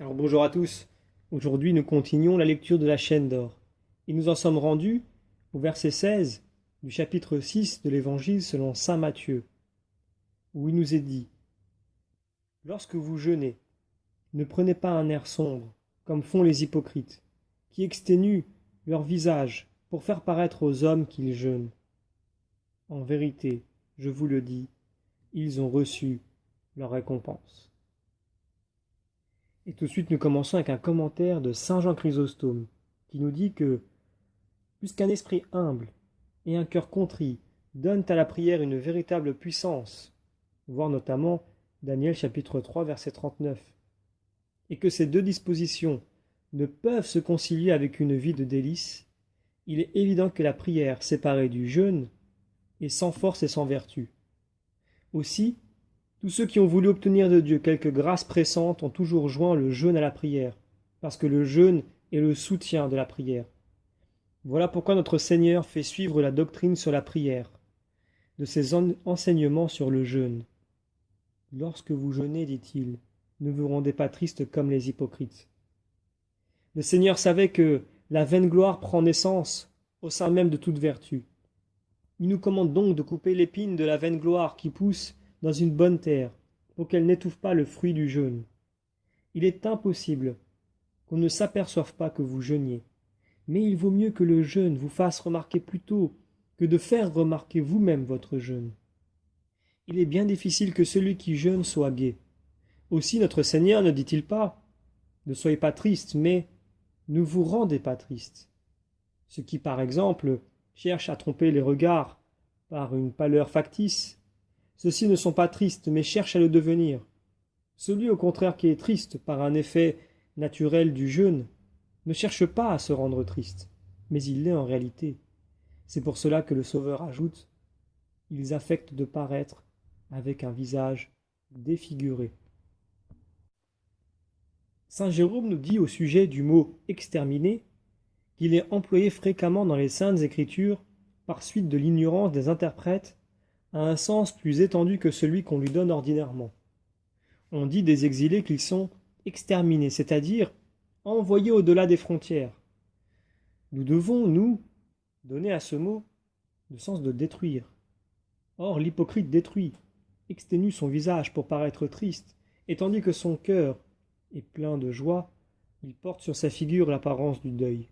Alors bonjour à tous. Aujourd'hui, nous continuons la lecture de la chaîne d'or. Et nous en sommes rendus au verset 16 du chapitre 6 de l'Évangile selon saint Matthieu, où il nous est dit: Lorsque vous jeûnez, ne prenez pas un air sombre, comme font les hypocrites, qui exténuent leur visage pour faire paraître aux hommes qu'ils jeûnent. En vérité, je vous le dis, ils ont reçu leur récompense. Et tout de suite, nous commençons avec un commentaire de saint Jean Chrysostome, qui nous dit que puisqu'un esprit humble et un cœur contrit donnent à la prière une véritable puissance, voir notamment Daniel chapitre 3 verset 39, et que ces deux dispositions ne peuvent se concilier avec une vie de délices, il est évident que la prière séparée du jeûne est sans force et sans vertu. Aussi, tous ceux qui ont voulu obtenir de Dieu quelque grâce pressante ont toujours joint le jeûne à la prière, parce que le jeûne est le soutien de la prière. Voilà pourquoi notre Seigneur fait suivre la doctrine sur la prière, de ses enseignements sur le jeûne. Lorsque vous jeûnez, dit-il, ne vous rendez pas triste comme les hypocrites. Le Seigneur savait que la vaine gloire prend naissance au sein même de toute vertu. Il nous commande donc de couper l'épine de la vaine gloire qui pousse dans une bonne terre, pour qu'elle n'étouffe pas le fruit du jeûne. Il est impossible qu'on ne s'aperçoive pas que vous jeûniez. Mais il vaut mieux que le jeûne vous fasse remarquer plutôt que de faire remarquer vous-même votre jeûne. Il est bien difficile que celui qui jeûne soit gai. Aussi notre Seigneur ne dit-il pas: ne soyez pas tristes, mais ne vous rendez pas tristes. Ceux qui, par exemple, cherchent à tromper les regards par une pâleur factice, ceux-ci ne sont pas tristes, mais cherchent à le devenir. Celui, au contraire, qui est triste par un effet naturel du jeûne, ne cherche pas à se rendre triste, mais il l'est en réalité. C'est pour cela que le Sauveur ajoute: ils affectent de paraître avec un visage défiguré. Saint Jérôme nous dit au sujet du mot exterminer qu'il est employé fréquemment dans les Saintes Écritures par suite de l'ignorance des interprètes à un sens plus étendu que celui qu'on lui donne ordinairement. On dit des exilés qu'ils sont exterminés, c'est-à-dire envoyés au-delà des frontières. Nous devons, nous, donner à ce mot le sens de détruire. Or, l'hypocrite détruit, exténue son visage pour paraître triste, et tandis que son cœur est plein de joie, il porte sur sa figure l'apparence du deuil.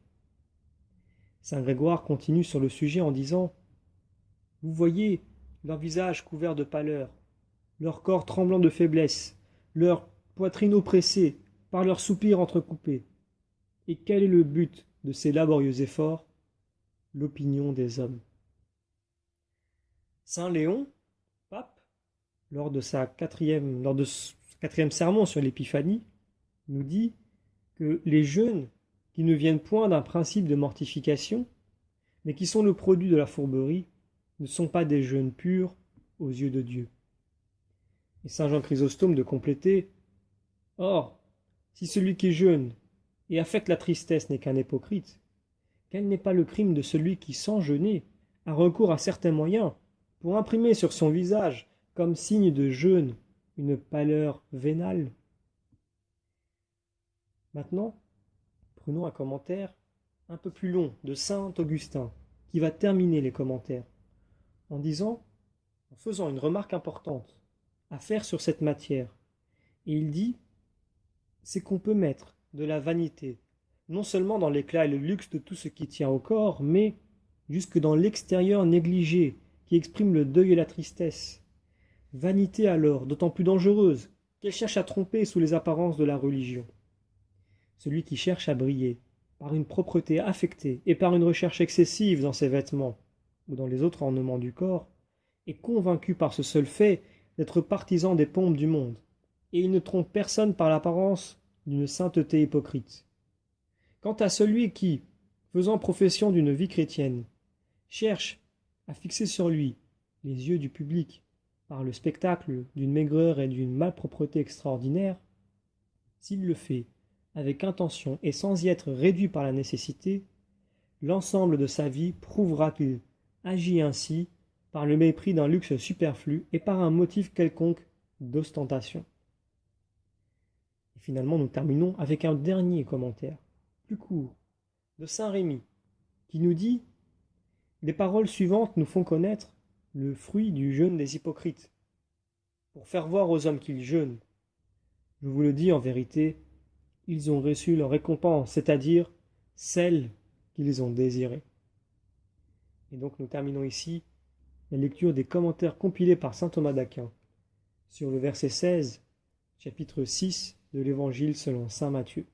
Saint Grégoire continue sur le sujet en disant: vous voyez leur visage couvert de pâleur, leur corps tremblant de faiblesse, leur poitrine oppressée par leurs soupirs entrecoupés. Et quel est le but de ces laborieux efforts? L'opinion des hommes. Saint Léon, pape, lors de son quatrième sermon sur l'Épiphanie, nous dit que les jeûnes qui ne viennent point d'un principe de mortification, mais qui sont le produit de la fourberie, ne sont pas des jeûnes purs aux yeux de Dieu. Et saint Jean Chrysostome de compléter: or, si celui qui jeûne et affecte la tristesse n'est qu'un hypocrite, quel n'est pas le crime de celui qui, sans jeûner, a recours à certains moyens pour imprimer sur son visage, comme signe de jeûne, une pâleur vénale? Maintenant, prenons un commentaire un peu plus long de saint Augustin, qui va terminer les commentaires, en faisant une remarque importante à faire sur cette matière. Et il dit: c'est qu'on peut mettre de la vanité, non seulement dans l'éclat et le luxe de tout ce qui tient au corps, mais jusque dans l'extérieur négligé, qui exprime le deuil et la tristesse. Vanité alors, d'autant plus dangereuse, qu'elle cherche à tromper sous les apparences de la religion. Celui qui cherche à briller, par une propreté affectée et par une recherche excessive dans ses vêtements, ou dans les autres ornements du corps, est convaincu par ce seul fait d'être partisan des pompes du monde, et il ne trompe personne par l'apparence d'une sainteté hypocrite. Quant à celui qui, faisant profession d'une vie chrétienne, cherche à fixer sur lui les yeux du public par le spectacle d'une maigreur et d'une malpropreté extraordinaire, s'il le fait avec intention et sans y être réduit par la nécessité, l'ensemble de sa vie prouvera qu'il agit ainsi par le mépris d'un luxe superflu et par un motif quelconque d'ostentation. Finalement, nous terminons avec un dernier commentaire, plus court, de saint Rémi, qui nous dit « Les paroles suivantes nous font connaître le fruit du jeûne des hypocrites, pour faire voir aux hommes qu'ils jeûnent. Je vous le dis en vérité, ils ont reçu leur récompense, c'est-à-dire celle qu'ils ont désirée. » Et donc nous terminons ici la lecture des commentaires compilés par saint Thomas d'Aquin sur le verset 16, chapitre 6 de l'Évangile selon saint Matthieu.